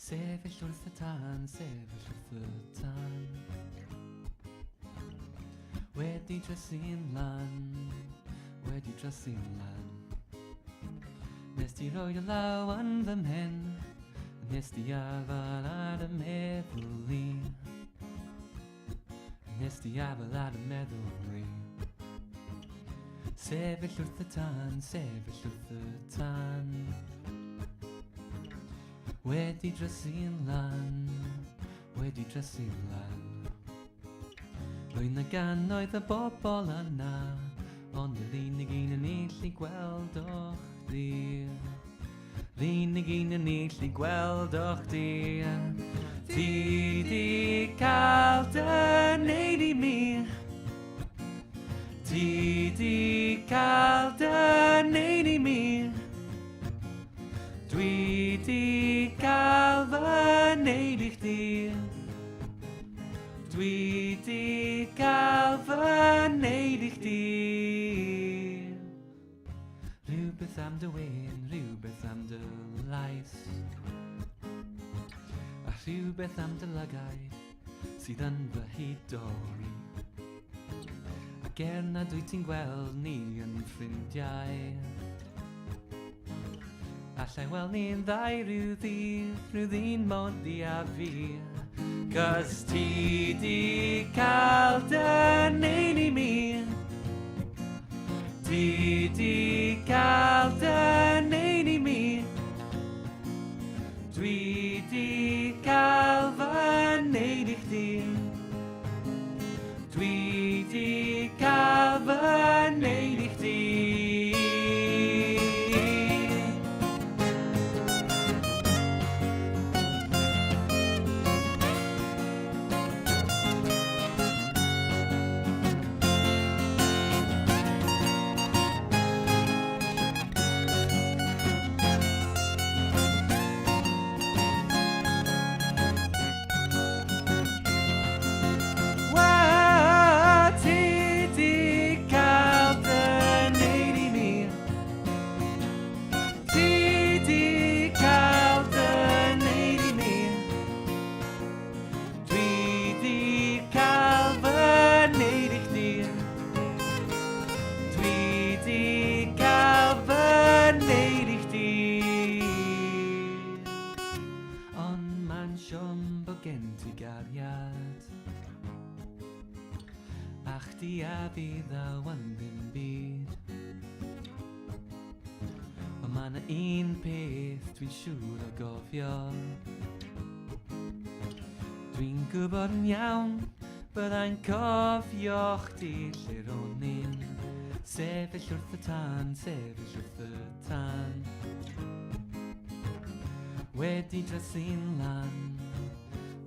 Sefyll wrth y tân, sefyll wrth y tân. Wedi drysu'n lan, wedi drysu'n lan. Nes di roed y law yn fy mhen, nes di afal ar y meddwl i. Nes di afal ar y meddwl i. Sefyll wrth y tân, sefyll wrth y tân. Wedi drysu'n lan, wedi drysu'n lan. Roedd na gannoedd y bobl yna, ond yr unig un yn illu gweld o'ch di. Yr unig un yn illu gweld o'ch di. Ti di cael dy neud i mi. Ti di cael dy neud i mi. Dwi di cael fy neud i chdi. Dwi di cael fy neud i chdi. Rhywbeth am dy wyn, rhywbeth am dy lais, a rhywbeth am dy lygaid sydd yn fy hydoli. Ac nad wyt ti'n gweld ni yn ffrindiau, allai weld ni'n ddau rhyw ddyn mod di a fi. Cos ti di cael dy neud i mi. Ti di cael dy neud i mi. Dwi di cael fy neud i chdi. Dwi di cael fy neud i chdi. Ach di a fi ddaw yn ddim byd. Ond ma' 'na un peth dwi'n siŵr o gofio. Dwi'n gwybod yn iawn byddai'n cofio chdi lle ro'n i'n sefyll wrth y tân, sefyll wrth y tân. Wedi drysu'n lan,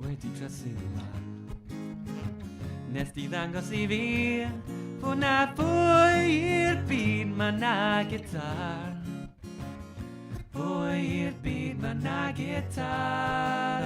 wedi drysu'n lan. Nes di ddangos i fi bod na fwy i'r byd, ma' na gitar. Fwy i'r byd, ma' na gitar.